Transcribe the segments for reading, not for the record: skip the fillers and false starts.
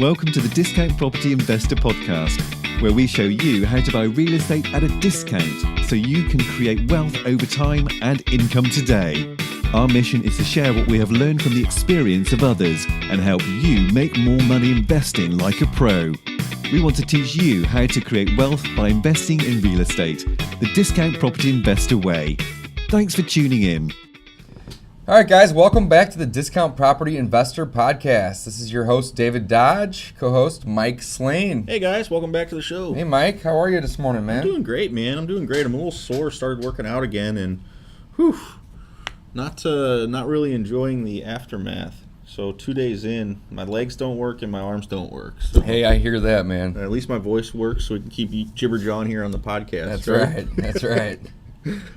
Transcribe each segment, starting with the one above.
Welcome to the Discount Property Investor Podcast, where we show you how to buy real estate at a discount so you can create wealth over time and income today. Our mission is to share what we have learned from the experience of others and help you make more money investing like a pro. We want to teach you how to create wealth by investing in real estate, the Discount Property Investor way. Thanks for tuning in. All right, guys, welcome back to the Discount Property Investor Podcast. This is your host, David Dodge, co-host Mike Slane. Hey, guys, welcome back to the show. Hey, Mike, how are you this morning, man? I'm doing great, man. I'm doing great. I'm a little sore, started working out again, and not really enjoying the aftermath. So 2 days in, my legs don't work and my arms don't work. So hey, I hear that, man. at least my voice works so we can keep jibber-jawing here on the podcast. That's right. That's right.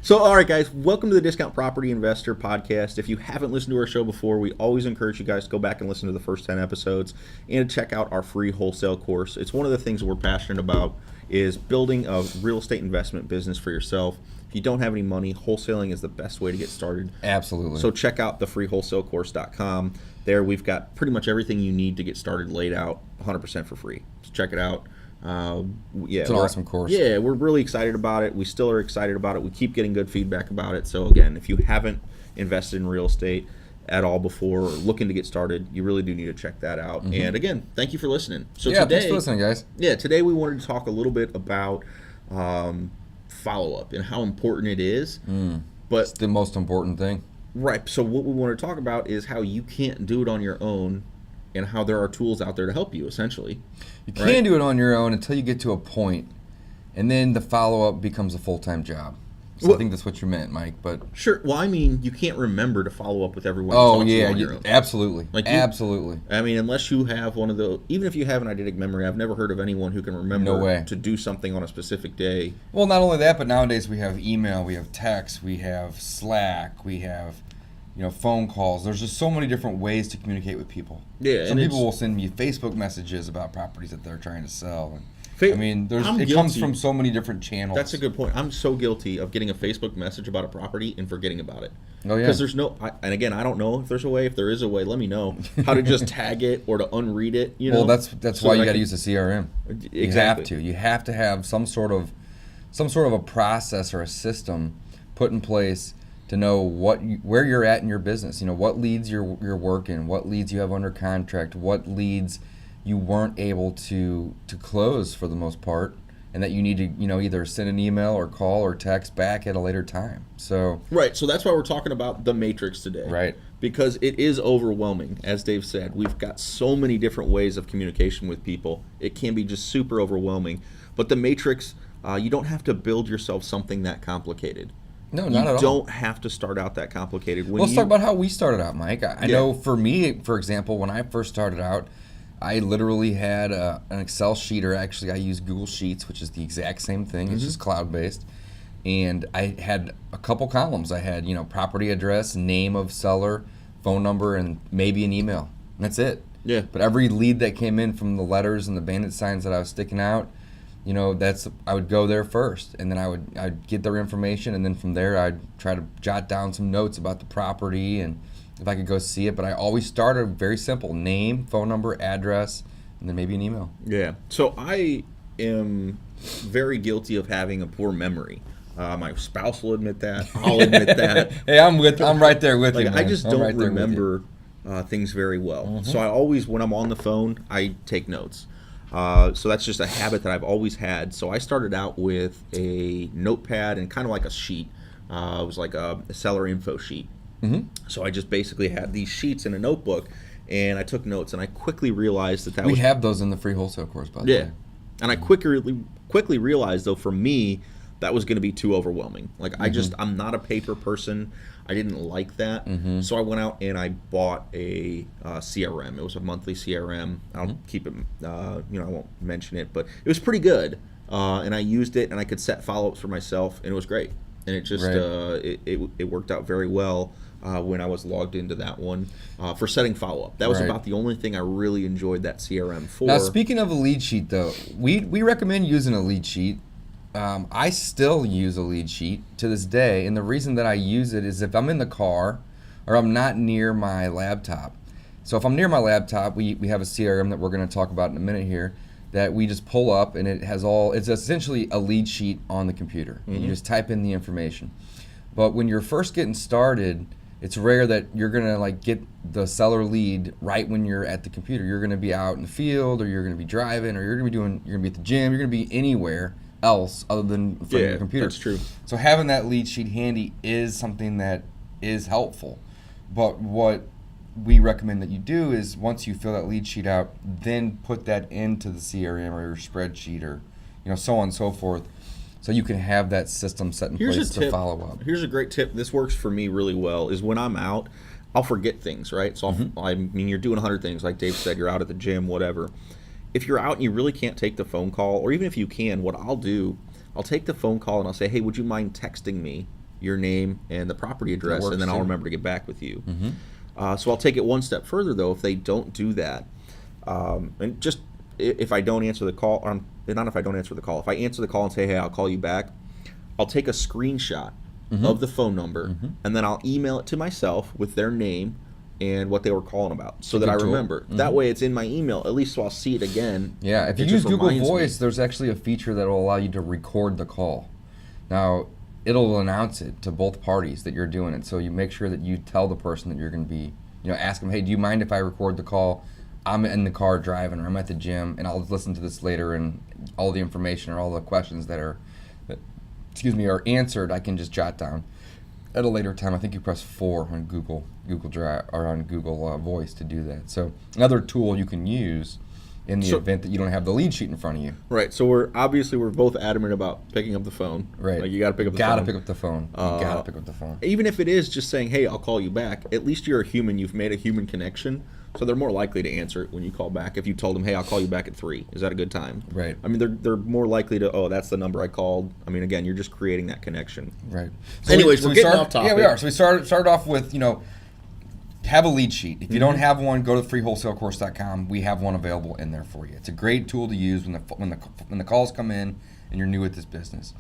So, all right, guys, welcome to the Discount Property Investor Podcast. If you haven't listened to our show before, we always encourage you guys to go back and listen to the first 10 episodes and check out our free wholesale course. It's one of the things we're passionate about is building a real estate investment business for yourself. If you don't have any money, wholesaling is the best way to get started. Absolutely. So check out thefreewholesalecourse.com. There we've got pretty much everything you need to get started laid out 100% for free. So check it out. It's an awesome course. Yeah, we're really excited about it. We still are excited about it. We keep getting good feedback about it. So again, if you haven't invested in real estate at all before or looking to get started, you really do need to check that out. Mm-hmm. And again, thank you for listening. So yeah, today, thanks for listening, guys. Yeah, today we wanted to talk a little bit about follow-up and how important it is. But it's the most important thing. Right. So what we want to talk about is how you can't do it on your own and how there are tools out there to help you, essentially. You can do it on your own until you get to a point, and then the follow-up becomes a full-time job. So I think that's what you meant, Mike. But sure. Well, I mean, you can't remember to follow up with everyone. Oh yeah, absolutely. Absolutely. I mean, unless you have one of those, even if you have an eidetic memory, I've never heard of anyone who can remember to do something on a specific day. Well, not only that, but nowadays we have email, we have text, we have Slack, we have phone calls. There's just so many different ways to communicate with people. Yeah, some people will send me Facebook messages about properties that they're trying to sell. I mean, it comes from so many different channels. That's a good point. I'm so guilty of getting a Facebook message about a property and forgetting about it. Oh, yeah. Because there's and again, I don't know if there's a way. If there is a way, let me know how to just tag it or to unread it. Well, that's why you got to use a CRM. Exactly. You have to have some sort of a process or a system put in place to know where you're at in your business. What leads you're working, what leads you have under contract, what leads you weren't able to close for the most part, and that you need to either send an email or call or text back at a later time. So right. So that's why we're talking about the matrix today. Right. Because it is overwhelming, as Dave said. We've got so many different ways of communication with people. It can be just super overwhelming. But the matrix, you don't have to build yourself something that complicated. No, not at all. You don't have to start out that complicated. Let's talk about how we started out, Mike. I know for me, for example, when I first started out, I literally had an Excel sheet, or actually I use Google Sheets, which is the exact same thing. It's just cloud-based. And I had a couple columns. I had, property address, name of seller, phone number, and maybe an email. And that's it. Yeah. But every lead that came in from the letters and the bandit signs that I was sticking out, I would go there first, and then I'd get their information, and then from there I'd try to jot down some notes about the property and if I could go see it. But I always started very simple: name, phone number, address, and then maybe an email. Yeah. So I am very guilty of having a poor memory. My spouse will admit that. I'll admit that. Hey, I'm right there with you, man. I just don't remember things very well. So I always, when I'm on the phone, I take notes. So that's just a habit that I've always had. So I started out with a notepad and kind of like a sheet. It was like a seller info sheet. So I just basically had these sheets in a notebook, and I took notes, and I quickly realized that we have those in the free wholesale course, by the way. And I quickly realized, though, for me, that was going to be too overwhelming. Like, I'm not a paper person. I didn't like that. So I went out and I bought a CRM. It was a monthly CRM. I'll keep it, I won't mention it, but it was pretty good. And I used it, and I could set follow-ups for myself, and it was great. And it just, it worked out very well when I was logged into that one for setting follow-up. That was about the only thing I really enjoyed that CRM for. Now, speaking of a lead sheet, though, we recommend using a lead sheet. I still use a lead sheet to this day, and the reason that I use it is if I'm in the car or I'm not near my laptop, So if I'm near my laptop, we have a CRM that we're going to talk about in a minute here that we just pull up, and it's essentially a lead sheet on the computer. And you just type in the information. But when you're first getting started, it's rare that you're going to like get the seller lead right when you're at the computer. You're going to be out in the field, or you're going to be driving, or you're going to be at the gym, you're going to be anywhere else other than in front of your computer. That's true. So having that lead sheet handy is something that is helpful. But what we recommend that you do is once you fill that lead sheet out, then put that into the CRM or your spreadsheet, or so on and so forth, so you can have that system set in place to follow up. Here's a great tip. This works for me really well. Is when I'm out, I'll forget things, right? So you're doing 100 things, like Dave said. You're out at the gym, whatever. If you're out and you really can't take the phone call, or even if you can, what I'll do, I'll take the phone call and I'll say, hey, would you mind texting me your name and the property address, and then I'll remember to get back with you. So I'll take it one step further, though, if they don't do that. And just if I don't answer the call, or not if I don't answer the call, if I answer the call and say, hey, I'll call you back, I'll take a screenshot of the phone number, and then I'll email it to myself with their name and what they were calling about, so that I remember. That way it's in my email, at least, so I'll see it again. Yeah, if you use Google Voice, there's actually a feature that will allow you to record the call. Now, it'll announce it to both parties that you're doing it, so you make sure that you tell the person that you're going to be, ask them, hey, do you mind if I record the call? I'm in the car driving, or I'm at the gym, and I'll listen to this later, and all the information or all the questions that are answered, I can just jot down at a later time. I think you press 4 on Google Drive or on Google Voice to do that. So another tool you can use in the event that you don't have the lead sheet in front of you. Right. So we're both adamant about picking up the phone. Right. Like, you got to pick up the phone. You got to pick up the phone. Even if it is just saying, hey, I'll call you back, at least you're a human. You've made a human connection. So they're more likely to answer it when you call back. If you told them, hey, I'll call you back at 3. Is that a good time? Right. I mean, they're more likely to, oh, that's the number I called. I mean, again, you're just creating that connection. Right. So anyways, we're getting off topic. Yeah, we are. So we started off with, have a lead sheet. If you don't have one, go to freewholesalecourse.com. We have one available in there for you. It's a great tool to use when the calls come in and you're new at this business.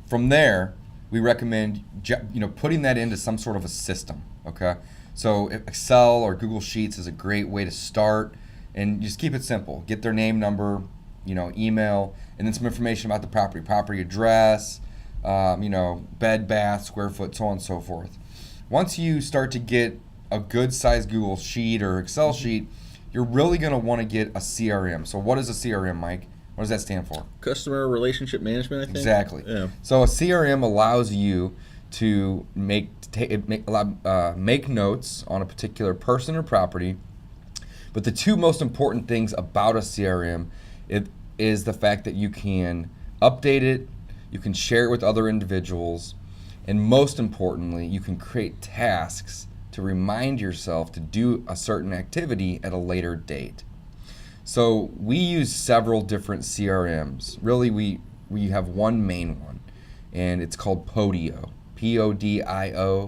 From there, we recommend putting that into some sort of a system. Okay. So Excel or Google Sheets is a great way to start, and just keep it simple. Get their name, number, email, and then some information about the property address, bed, bath, square foot, so on and so forth. Once you start to get a good sized Google Sheet or Excel sheet, you're really going to want to get a CRM. So what is a CRM, Mike? What does that stand for? Customer Relationship Management, I think. Exactly. Yeah. So a CRM allows you to make notes on a particular person or property. But the two most important things about a CRM is the fact that you can update it, you can share it with other individuals, and most importantly, you can create tasks to remind yourself to do a certain activity at a later date. So we use several different CRMs. Really, we have one main one, and it's called Podio, Podio.com.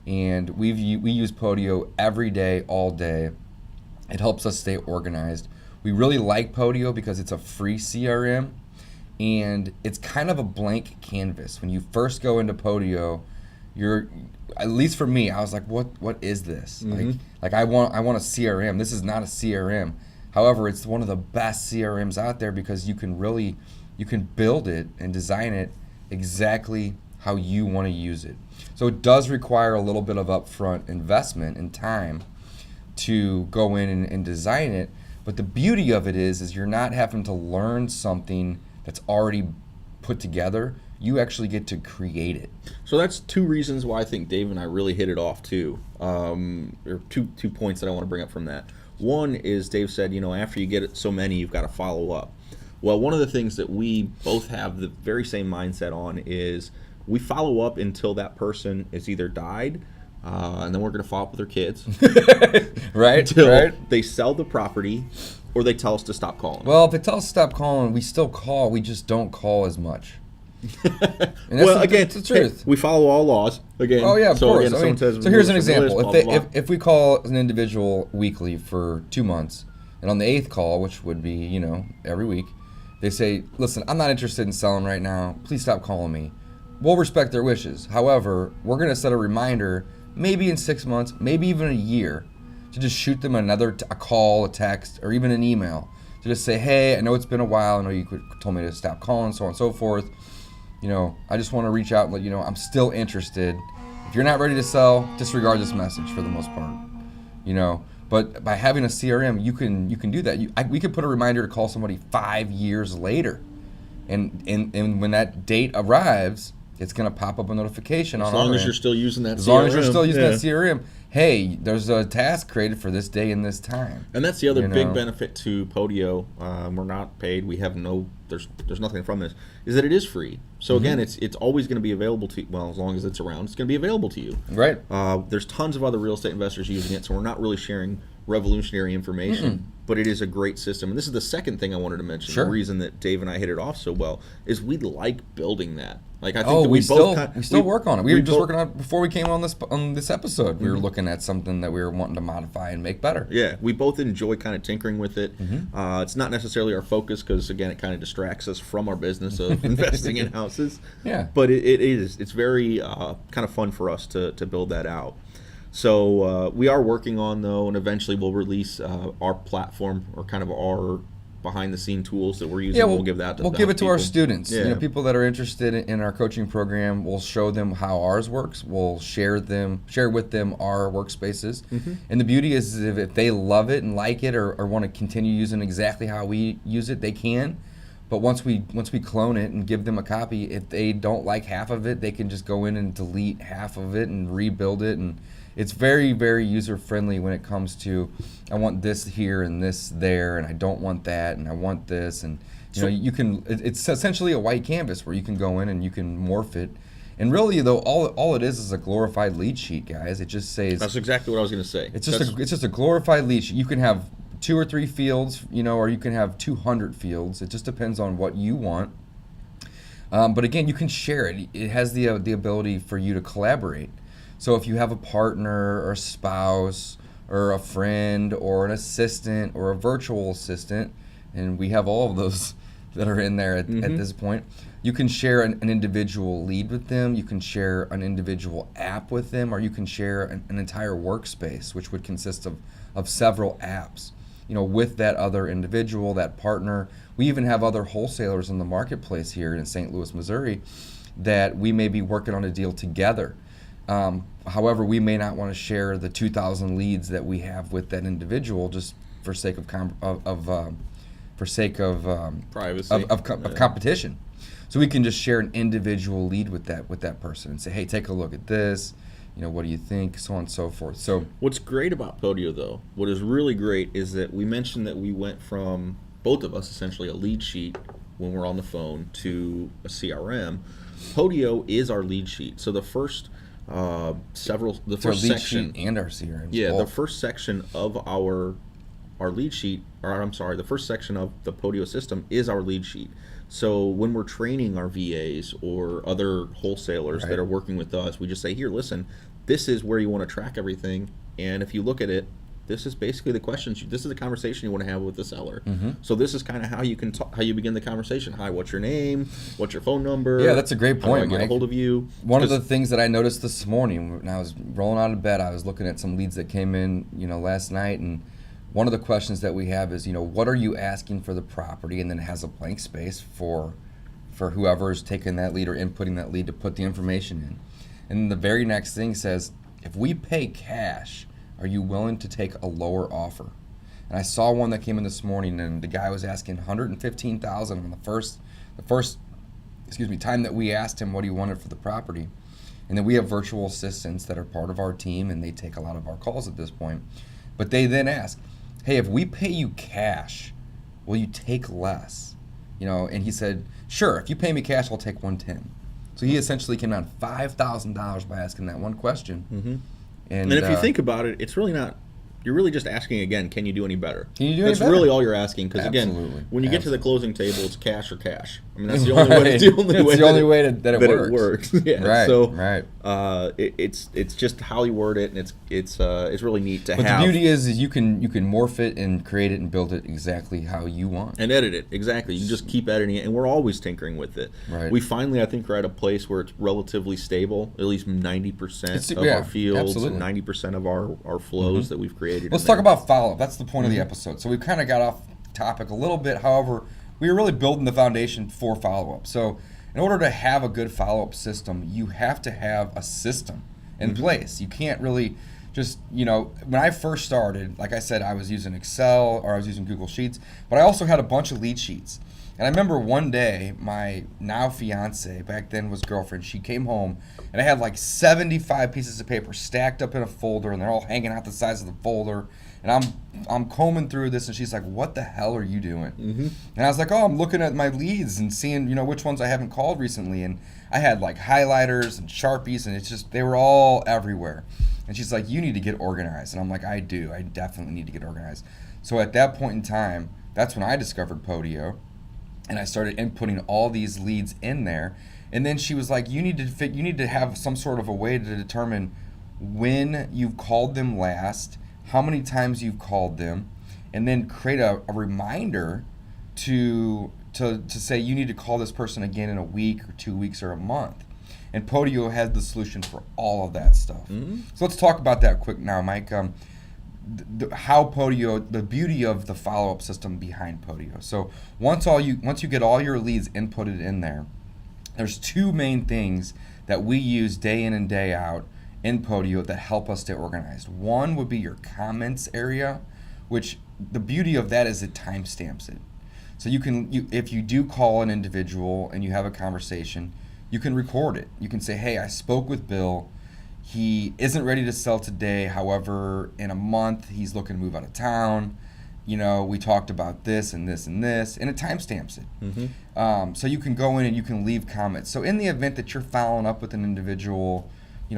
And we use Podio every day, all day. It helps us stay organized. We really like Podio because it's a free CRM, and it's kind of a blank canvas. When you first go into Podio, at least for me, I was like, what is this? Mm-hmm. Like I want a CRM. This is not a CRM. However, it's one of the best CRMs out there because you can build it and design it exactly how you want to use it. So it does require a little bit of upfront investment and time to go in and design it. But the beauty of it is you're not having to learn something that's already put together. You actually get to create it. So that's two reasons why I think Dave and I really hit it off too. Or two points that I want to bring up from that. One is Dave said, after you get so many, you've got to follow up. Well, one of the things that we both have the very same mindset on is we follow up until that person is either died, and then we're going to follow up with their kids. Right. Until they sell the property or they tell us to stop calling. Well, if they tell us to stop calling, we still call. We just don't call as much. Well, again, that's the truth. Hey, we follow all laws. Again, oh yeah, of course. Again, So here's an example. List, if we call an individual weekly for 2 months, and on the 8th call, which would be every week, they say, "Listen, I'm not interested in selling right now. Please stop calling me." We'll respect their wishes. However, we're going to set a reminder, maybe in 6 months, maybe even a year, to just shoot them a call, a text, or even an email to just say, hey, I know it's been a while. I know you told me to stop calling, so on and so forth. I just want to reach out and let you know I'm still interested. If you're not ready to sell, disregard this message for the most part. But by having a CRM, you can do that. We could put a reminder to call somebody 5 years later, and when that date arrives, it's going to pop up a notification on our end. As long as you're still using that CRM. As long as you're still using that CRM. Hey, there's a task created for this day and this time. And that's the other big benefit to Podio. We're not paid. We have there's nothing from this. Is that it is free. So again, it's always going to be available to you. Well, as long as it's around, it's going to be available to you. Right. There's tons of other real estate investors using it, so we're not really sharing revolutionary information, but it is a great system. And this is the second thing I wanted to mention. Sure. The reason that Dave and I hit it off so well is we like building that. Like I think that we still work on it. We were just working on it before we came on this episode. We were looking at something that we were wanting to modify and make better. Yeah, we both enjoy kind of tinkering with it. It's not necessarily our focus because again, it kind of distracts us from our business of investing in houses. Yeah, but it's very kind of fun for us to build that out. So we are working on though, and eventually we'll release our platform or kind of our behind-the-scene tools that we're using. We'll give that. We'll give it to people. Our students. Yeah. People that are interested in our coaching program. We'll show them how ours works. We'll share with them our workspaces. And the beauty is, if they love it and like it, or want to continue using exactly how we use it, they can. But once we clone it and give them a copy, if they don't like half of it, they can just go in and delete half of it and rebuild it. And it's very, very user-friendly when it comes to, I want this here and this there, and I don't want that, and I want this. And you can. It's essentially a white canvas where you can go in and you can morph it. And really, though, all it is a glorified lead sheet, guys. It just says. That's exactly what I was going to say. It's just a glorified lead sheet. You can have 2 or 3 fields, or you can have 200 fields. It just depends on what you want. But again, you can share it. It has the ability for you to collaborate. So if you have a partner or a spouse or a friend or an assistant or a virtual assistant, and we have all of those that are in there at this point, you can share an individual lead with them, you can share an individual app with them, or you can share an entire workspace, which would consist of several apps, with that other individual, that partner. We even have other wholesalers in the marketplace here in St. Louis, Missouri, that we may be working on a deal together. However, we may not want to share the 2,000 leads that we have with that individual, just for sake of privacy of competition. So we can just share an individual lead with that person and say, hey, take a look at this. What do you think? So on and so forth. So what's great about Podio, though, what is really great is that we mentioned that we went from both of us essentially a lead sheet when we're on the phone to a CRM. Podio is our lead sheet. So the first lead sheet and our CRM. Yeah, the first section of our lead sheet, the first section of the Podio system is our lead sheet. So when we're training our VAs or other wholesalers that are working with us, we just say, here, listen, this is where you want to track everything. And if you look at it, this is basically the questions. This is the conversation you want to have with the seller. So this is kind of how you how you begin the conversation. Hi, what's your name? What's your phone number? Yeah, that's a great point, How do I get a hold of you? One of the things that I noticed this morning when I was rolling out of bed, I was looking at some leads that came in, last night, and one of the questions that we have is, what are you asking for the property? And then it has a blank space for whoever is taking that lead or inputting that lead to put the information in. And the very next thing says, if we pay cash, are you willing to take a lower offer? And I saw one that came in this morning, and the guy was asking $115,000 on the first time that we asked him what he wanted for the property. And then we have virtual assistants that are part of our team, and they take a lot of our calls at this point. But they then ask, hey, if we pay you cash, will you take less? And he said, sure, if you pay me cash, I'll take $110,000. So he essentially came down $5,000 by asking that one question. And if you think about it, it's really not. You're really just asking again, can you do any better? Can you do any better? That's really all you're asking, because again, when you get to the closing table, it's cash or cash. I mean, that's the only way. It's the only way that it works. Yeah. Right. So it's just how you word it, and it's really neat to have. But the beauty is you can morph it and create it and build it exactly how you want. And edit it exactly. You just keep editing it, and we're always tinkering with it. Right. We finally, I think, are at a place where it's relatively stable. At least 90% of our fields, and 90% of our flows that we've created. communicated. Let's in talk there. about follow-up. That's the point of the episode. So we kind of got off topic a little bit. However, we were really building the foundation for follow-up. So in order to have a good follow-up system, you have to have a system in place. You can't really just, when I first started, like I said, I was using Excel or I was using Google Sheets, but I also had a bunch of lead sheets. And I remember one day, my now fiance, back then was girlfriend, she came home and I had like 75 pieces of paper stacked up in a folder, and they're all hanging out the sides of the folder. And I'm combing through this, and she's like, "What the hell are you doing?" And I was like, "Oh, I'm looking at my leads and seeing, which ones I haven't called recently." And I had like highlighters and Sharpies, and it's just, they were all everywhere. And she's like, "You need to get organized." And I'm like, "I do. I definitely need to get organized." So at that point in time, that's when I discovered Podio, and I started inputting all these leads in there. And then she was like, you need to have some sort of a way to determine when you've called them last, how many times you've called them, and then create a reminder to say you need to call this person again in a week or 2 weeks or a month. And Podio has the solution for all of that stuff. So let's talk about that quick now, Mike. How Podio, the beauty of the follow-up system behind Podio. So once you get all your leads inputted in there, there's two main things that we use day in and day out in Podio that help us stay organized. One would be your comments area, which the beauty of that is it timestamps it. So if you do call an individual and you have a conversation, you can record it. You can say, "Hey, I spoke with Bill. He isn't ready to sell today. However, in a month, he's looking to move out of town. We talked about this and this and this," and it timestamps it. So you can go in and you can leave comments. So in the event that you're following up with an individual,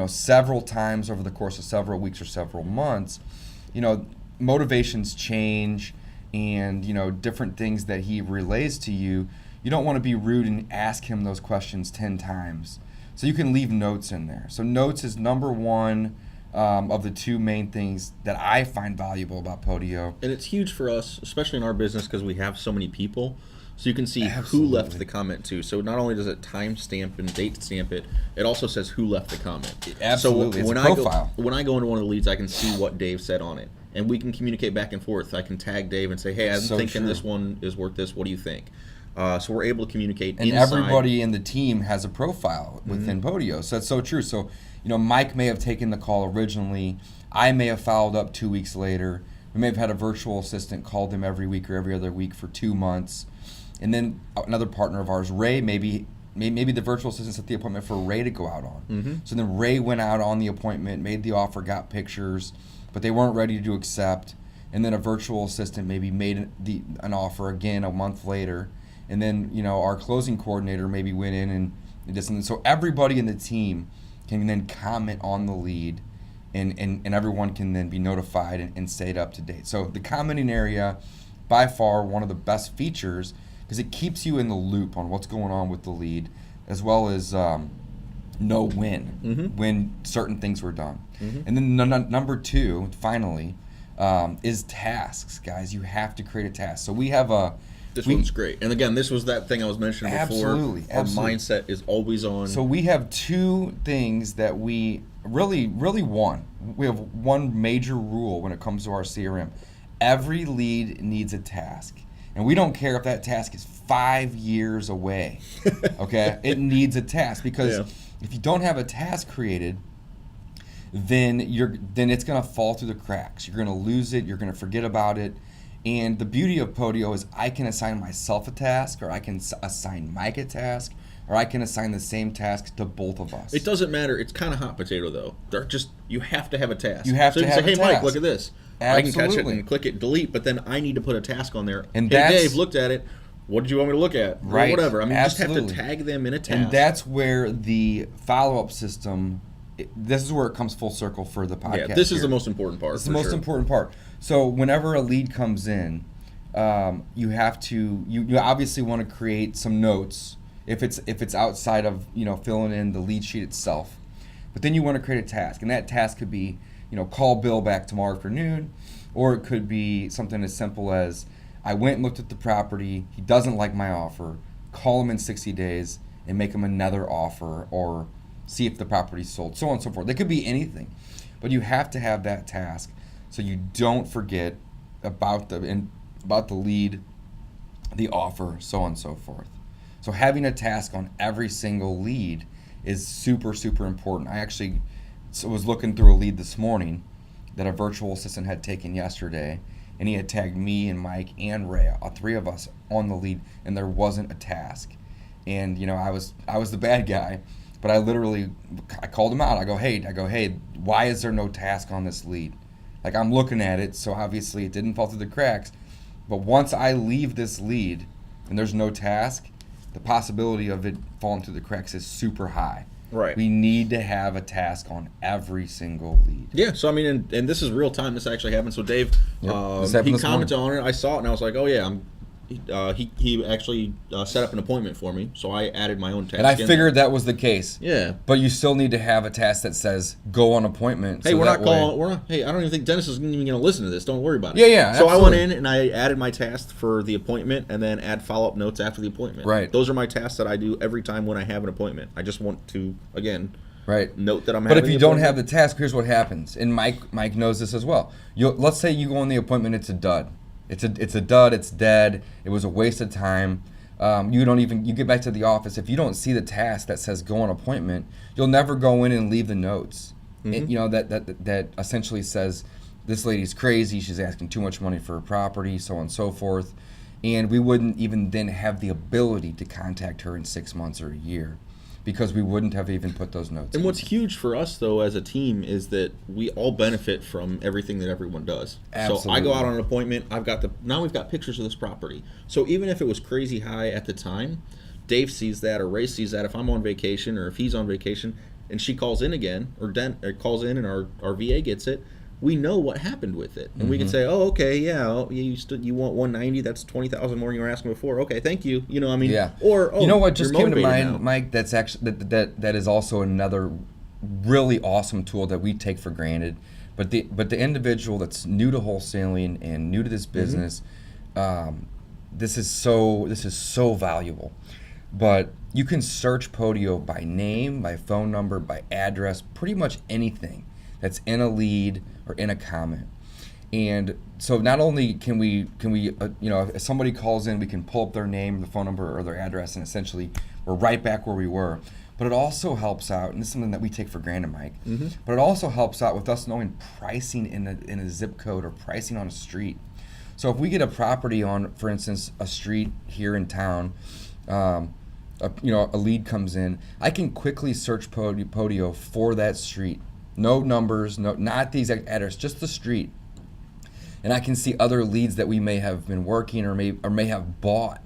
several times over the course of several weeks or several months, motivations change, and different things that he relays to you. You don't want to be rude and ask him those questions 10 times. So you can leave notes in there. So notes is number one of the two main things that I find valuable about Podio. And it's huge for us, especially in our business, because we have so many people. So you can see Absolutely. who left the comment too. So not only does it timestamp and date stamp it, it also says who left the comment. Absolutely. So It's a profile. when I go into one of the leads, I can see what Dave said on it, and we can communicate back and forth. I can tag Dave and say, "Hey, I'm thinking this one is worth this. What do you think?" So we're able to communicate. And inside. everybody in the team has a profile within Podio. So that's so true. So, Mike may have taken the call originally. I may have followed up 2 weeks later. We may have had a virtual assistant call them every week or every other week for 2 months. And then another partner of ours, Ray, maybe the virtual assistant set the appointment for Ray to go out on. So then Ray went out on the appointment, made the offer, got pictures, but they weren't ready to accept. And then a virtual assistant maybe made an offer again a month later. And then, our closing coordinator maybe went in and did something. So everybody in the team can then comment on the lead, and everyone can then be notified and stayed up to date. So the commenting area, by far one of the best features, because it keeps you in the loop on what's going on with the lead, as well as know when certain things were done. And then number two, finally, is tasks, guys. You have to create a task. So we have This one's great. And again, this was that thing I was mentioning before. Absolutely. Our mindset is always on. So we have two things that we really want. We have one major rule when it comes to our CRM. Every lead needs a task. And we don't care if that task is 5 years away. Okay? It needs a task, because if you don't have a task created, then it's going to fall through the cracks. You're going to lose it. You're going to forget about it. And the beauty of Podio is I can assign myself a task, or I can assign Mike a task, or I can assign the same task to both of us. It doesn't matter. It's kind of hot potato, though. You have to have a task. You have so to you have can say, a "Hey, task." Mike, look at this." Absolutely. I can catch it and click it, delete, but then I need to put a task on there. And "Hey, Dave looked at it. What did you want me to look at?" Right. Or whatever. I mean, Absolutely. you just have to tag them in a task. And that's where the follow-up system, this is where it comes full circle for the podcast. Yeah, this is here. the most important part. It's the most important part. So whenever a lead comes in, you have to, you obviously want to create some notes if it's outside of filling in the lead sheet itself. But then you want to create a task, and that task could be call Bill back tomorrow afternoon, or it could be something as simple as I went and looked at the property, he doesn't like my offer, call him in 60 days and make him another offer, or see if the property's sold, so on and so forth. It could be anything, but you have to have that task. so you don't forget about the lead, the offer, so on and so forth. So having a task on every single lead is super, super important. I actually was looking through a lead this morning that a virtual assistant had taken yesterday, and he had tagged me and Mike and Ray, all three of us, on the lead, and there wasn't a task. And I was the bad guy, but I called him out. I go, hey, why is there no task on this lead? Like, I'm looking at it, so obviously it didn't fall through the cracks. But once I leave this lead and there's no task, the possibility of it falling through the cracks is super high. Right. We need to have a task on every single lead. Yeah, so I mean, and this is real time. This actually happened. So Dave, he commented on it. I saw it, and I was like, oh yeah, he actually set up an appointment for me. So I added my own task. And I figured that was the case. Yeah. But you still need to have a task that says go on appointment. Hey, hey, I don't even think Dennis is even going to listen to this. Don't worry about it. Yeah. So absolutely. I went in and I added my task for the appointment, and then add follow-up notes after the appointment. Right. Those are my tasks that I do every time when I have an appointment. I just want to, again, note that I'm having. But if you don't have the task, here's what happens. And Mike knows this as well. Let's say you go on the appointment, it's a dud. It's a dud. It's dead. It was a waste of time. You get back to the office. If you don't see the task that says go on appointment, you'll never go in and leave the notes. Mm-hmm. That essentially says this lady's crazy. She's asking too much money for her property, so on and so forth. And we wouldn't even then have the ability to contact her in 6 months or a year, because we wouldn't have even put those notes in. And what's huge for us, though, as a team, is that we all benefit from everything that everyone does. Absolutely. So I go out on an appointment. Now we've got pictures of this property. So even if it was crazy high at the time, Dave sees that, or Ray sees that. If I'm on vacation, or if he's on vacation, and she calls in again, or calls in and our VA gets it, we know what happened with it, and we can say, "Oh, okay, yeah, you want 190? That's 20,000 more than you were asking before. Okay, thank you." Yeah. Or what just came to mind, now. Mike? That's actually that is also another really awesome tool that we take for granted. But the individual that's new to wholesaling and new to this business, this is so valuable. But you can search Podio by name, by phone number, by address, pretty much anything that's in a lead or in a comment. And so not only can we if somebody calls in, we can pull up their name, the phone number, or their address, and essentially we're right back where we were. But it also helps out, and this is something that we take for granted, Mike, but it also helps out with us knowing pricing in a zip code or pricing on a street. So if we get a property on, for instance, a street here in town, a lead comes in, I can quickly search Podio for that street. No numbers, not the exact address, just the street. And I can see other leads that we may have been working or may have bought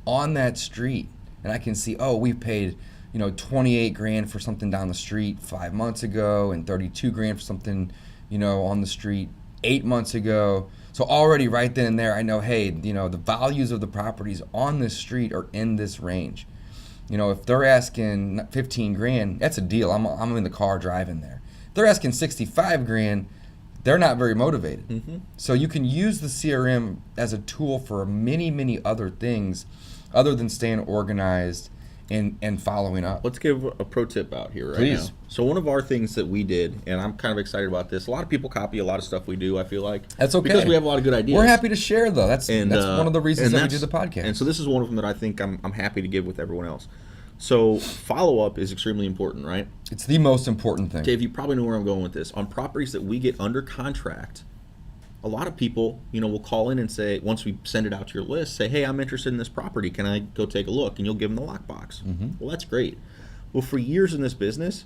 on that street. And I can see, we paid, $28,000 for something down the street 5 months ago, and $32,000 for something, on the street 8 months ago. So already right then and there, I know, hey, the values of the properties on this street are in this range. If they're asking $15,000, that's a deal. I'm in the car driving there. If they're asking $65,000, they're not very motivated. So you can use the CRM as a tool for many, many other things other than staying organized and following up. Let's give a pro tip out here right Please. now. So one of our things that we did, and I'm kind of excited about this, a lot of people copy a lot of stuff we do, I feel like. That's okay. Because we have a lot of good ideas. We're happy to share, though. That's one of the reasons that we do the podcast. And so this is one of them that I think I'm happy to give with everyone else. So follow-up is extremely important, right? It's the most important thing. Dave, you probably know where I'm going with this. On properties that we get under contract, a lot of people, will call in and say, once we send it out to your list, say, hey, I'm interested in this property. Can I go take a look? And you'll give them the lockbox. Well, that's great. Well, for years in this business,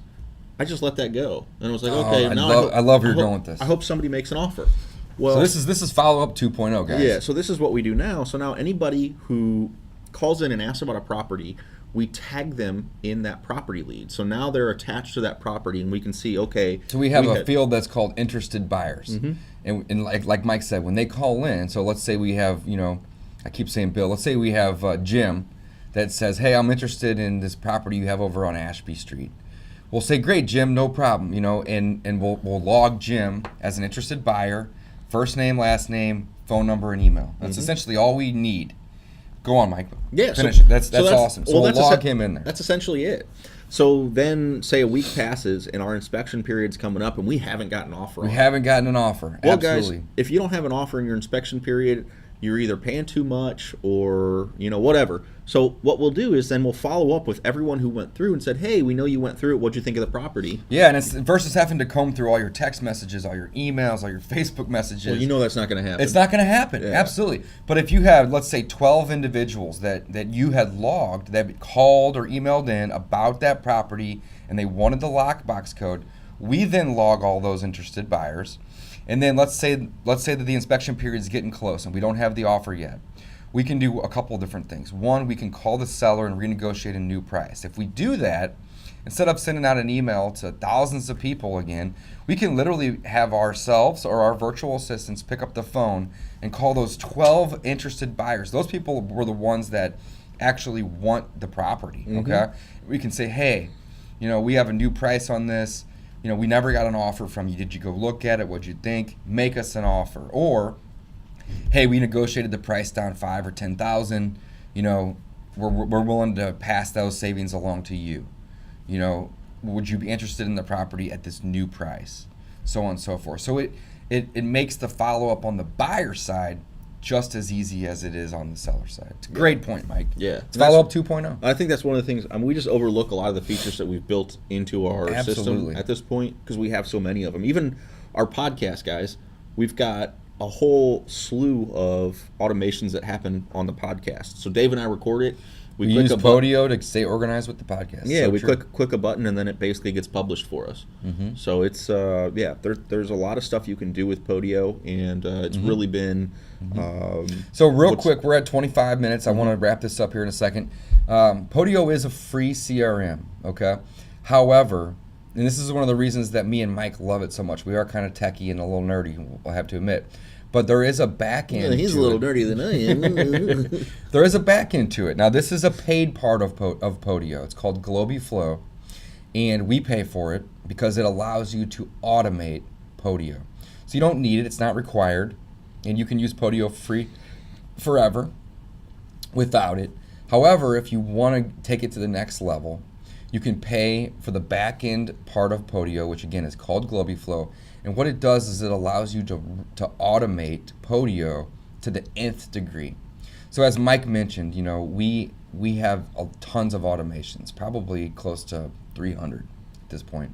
I just let that go. And I was like, okay, I love where you're going with this. I hope somebody makes an offer. Well, so this is follow-up 2.0, guys. Yeah, so this is what we do now. So now anybody who calls in and asks about a property, we tag them in that property lead. So now they're attached to that property, and we can see, okay. So we have a field that's called interested buyers. And like Mike said, when they call in, so let's say we have, I keep saying Bill, let's say we have Jim that says, hey, I'm interested in this property you have over on Ashby Street. We'll say, great, Jim, no problem, and we'll log Jim as an interested buyer, first name, last name, phone number, and email. That's essentially all we need. Go on, Mike. Yeah, Finish it. That's so awesome. So we'll log him in there. That's essentially it. So then, say a week passes and our inspection period's coming up, and we haven't gotten an offer. We haven't gotten an offer. Well, Absolutely. guys, if you don't have an offer in your inspection period, you're either paying too much or whatever. So what we'll do is then we'll follow up with everyone who went through and said, hey, we know you went through it. What'd you think of the property? Yeah, and it's versus having to comb through all your text messages, all your emails, all your Facebook messages. Well, you know that's not going to happen. It's not going to happen. Yeah. Absolutely. But if you have, let's say, 12 individuals that you had logged that called or emailed in about that property and they wanted the lockbox code, we then log all those interested buyers. And then let's say that the inspection period is getting close and we don't have the offer yet. We can do a couple of different things. One, we can call the seller and renegotiate a new price. If we do that, instead of sending out an email to thousands of people again, we can literally have ourselves or our virtual assistants pick up the phone and call those 12 interested buyers. Those people were the ones that actually want the property, okay? We can say, hey, we have a new price on this. We never got an offer from you. Did you go look at it? What'd you think? Make us an offer. Or, hey, we negotiated the price down $5,000 or $10,000. We're willing to pass those savings along to you. Would you be interested in the property at this new price? So on and so forth. So it makes the follow-up on the buyer side just as easy as it is on the seller side. It's a great point, Mike. Yeah. It's follow-up 2.0. I think that's one of the things. We just overlook a lot of the features that we've built into our system at this point because we have so many of them. Even our podcast, guys, we've got a whole slew of automations that happen on the podcast. So Dave and I record it. We use Podio to stay organized with the podcast. Yeah, we click a button and then it basically gets published for us. So it's there's a lot of stuff you can do with Podio, and it's really been. So real quick, we're at 25 minutes. I want to wrap this up here in a second. Podio is a free CRM. Okay, however, and this is one of the reasons that me and Mike love it so much. We are kind of techie and a little nerdy, I'll have to admit. But there is a back end. Yeah, he's a little nerdier than I am. There is a back end to it. Now, this is a paid part of Podio. It's called GlobyFlow, and we pay for it because it allows you to automate Podio. So you don't need it. It's not required, and you can use Podio free forever without it. However, if you want to take it to the next level, you can pay for the back end part of Podio, which again is called GlobyFlow. And what it does is it allows you to automate Podio to the nth degree. So as Mike mentioned, we have tons of automations, probably close to 300 at this point,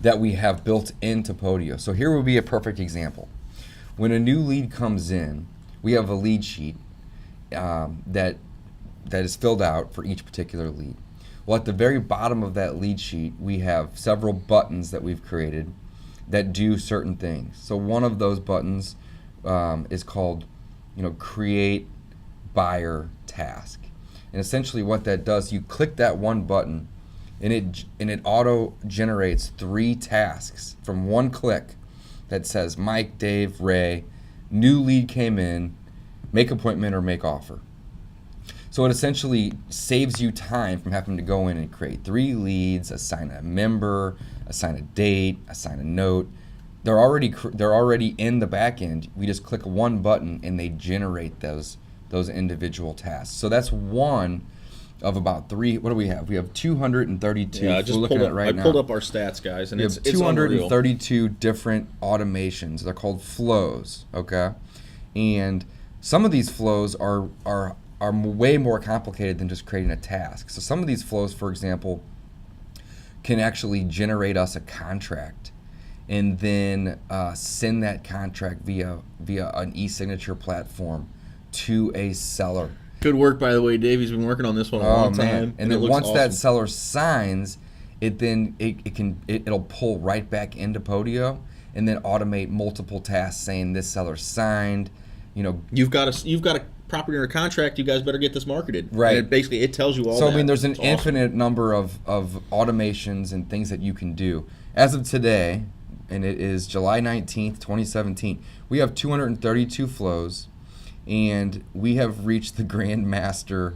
that we have built into Podio. So here would be a perfect example. When a new lead comes in, we have a lead sheet that is filled out for each particular lead. Well, at the very bottom of that lead sheet, we have several buttons that we've created that do certain things. So one of those buttons is called, create buyer task. And essentially what that does, you click that one button and it auto generates 3 tasks from one click that says Mike, Dave, Ray, new lead came in, make appointment or make offer. So it essentially saves you time from having to go in and create 3 leads, assign a member, assign a date, assign a note. They're already in the back end. We just click one button and they generate those individual tasks. So that's one of about 3. What do we have? We have 232. Yeah, I just pulled up our stats, guys, and it's 232 unreal. Different automations. They're called flows. Okay, and some of these flows are way more complicated than just creating a task. So some of these flows, for example, can actually generate us a contract and then send that contract via an e-signature platform to a seller. Good work, by the way, Dave. He's been working on this one a long time. And then once that seller signs, it'll pull right back into Podio and then automate multiple tasks saying this seller signed. You've got a property under contract. You guys better get this marketed. Right. And it tells you all. So that. There's an infinite number of automations and things that you can do. As of today, and it is July 19th, 2017, we have 232 flows, and we have reached the Grand Master.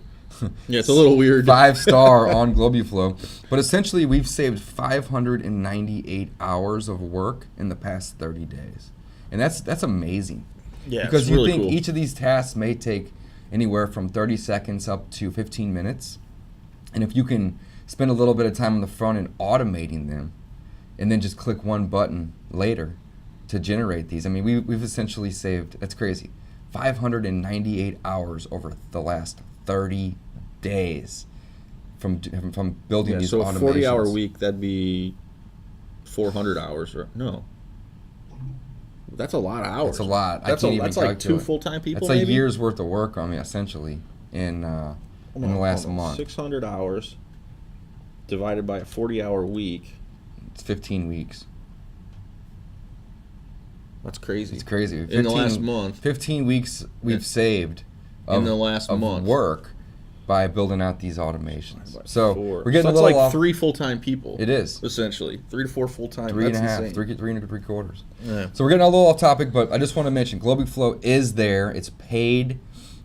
Yeah, it's a little weird. 5-star on GlobyFlow. But essentially, we've saved 598 hours of work in the past 30 days. And that's amazing. Yeah, because it's you really think cool. Each of these tasks may take anywhere from 30 seconds up to 15 minutes. And if you can spend a little bit of time on the front end automating them, and then just click one button later to generate these. I mean, we've essentially saved, that's crazy, 598 hours over the last 30 days from building these automations. So a 40-hour week, that'd be 400 hours. No. That's a lot of hours. That's a lot. That's like 2 full-time people, That's maybe? a year's worth of work on me, essentially, in the last month. 600 hours divided by a 40-hour week. It's 15 weeks. That's crazy. It's crazy. In the last month. 15 weeks we've saved in the last month work by building out these automations. So we're getting that's a little like 3 full-time people. It is. Essentially. 3 to 4 full-time. 3 and a half, insane. 3 and 3/4. Yeah. So we're getting a little off topic, but I just want to mention Quotable Quote is there. It's paid,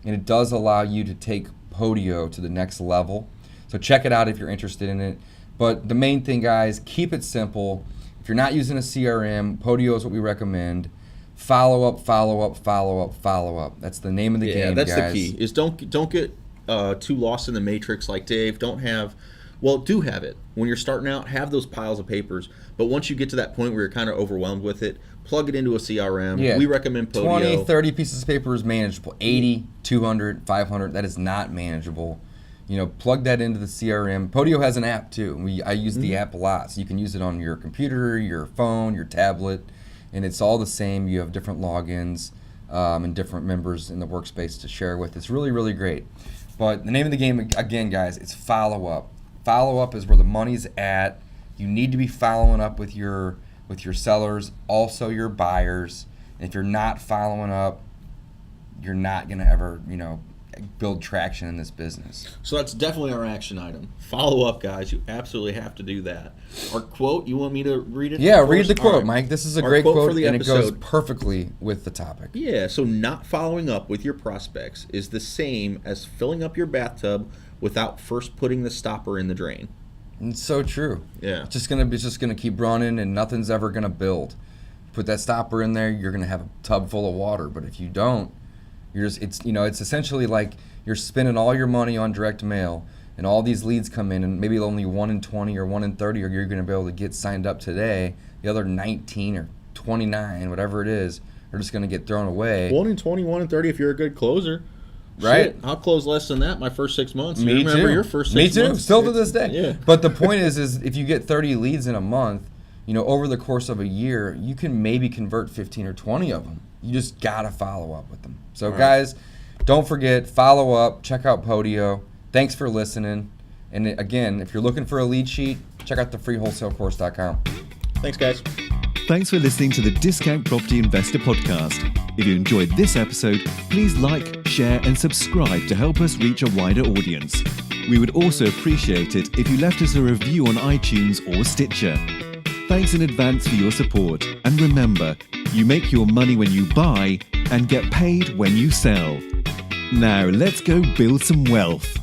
and it does allow you to take Podio to the next level. So check it out if you're interested in it. But the main thing, guys, keep it simple. If you're not using a CRM, Podio is what we recommend. Follow up, follow up, follow up, follow up. That's the name of the game, that's guys. the key. Is don't get too lost in the matrix like Dave. Do have it. When you're starting out, have those piles of papers. But once you get to that point where you're kind of overwhelmed with it, plug it into a CRM. Yeah. We recommend Podio. 20, 30 pieces of paper is manageable. 80, 200, 500, that is not manageable. Plug that into the CRM. Podio has an app too. I use the app a lot, so you can use it on your computer, your phone, your tablet, and it's all the same. You have different logins and different members in the workspace to share with. It's really, really great. But the name of the game, again, guys, it's follow up. Follow up is where the money's at. You need to be following up with your sellers, also your buyers. And if you're not following up, you're not going to ever, build traction in this business. So that's definitely our action item. Follow up, guys. You absolutely have to do that. Our quote, you want me to read it? Yeah, read the quote, right. Mike. This is a great quote, and episode. It goes perfectly with the topic. Yeah, so not following up with your prospects is the same as filling up your bathtub without first putting the stopper in the drain. It's so true. Yeah. It's just gonna keep running, and nothing's ever gonna build. Put that stopper in there, you're gonna have a tub full of water. But if you don't, it's essentially like you're spending all your money on direct mail, and all these leads come in, and maybe only 1 in 20 or 1 in 30 are you're going to be able to get signed up today. The other 19 or 29, whatever it is, are just going to get thrown away. 1 in 20, 1 in 30 if you're a good closer. Right? Shit, I'll close less than that my first 6 months. Me Remember too. your first 6 months? Me too. Still to this day. Yeah. But the point is if you get 30 leads in a month, over the course of a year, you can maybe convert 15 or 20 of them. You just got to follow up with them. So, guys, don't forget, follow up, check out Podio. Thanks for listening. And again, if you're looking for a lead sheet, check out the free wholesalecourse.com. Thanks, guys. Thanks for listening to the Discount Property Investor Podcast. If you enjoyed this episode, please like, share, and subscribe to help us reach a wider audience. We would also appreciate it if you left us a review on iTunes or Stitcher. Thanks in advance for your support. And remember, you make your money when you buy and get paid when you sell. Now let's go build some wealth.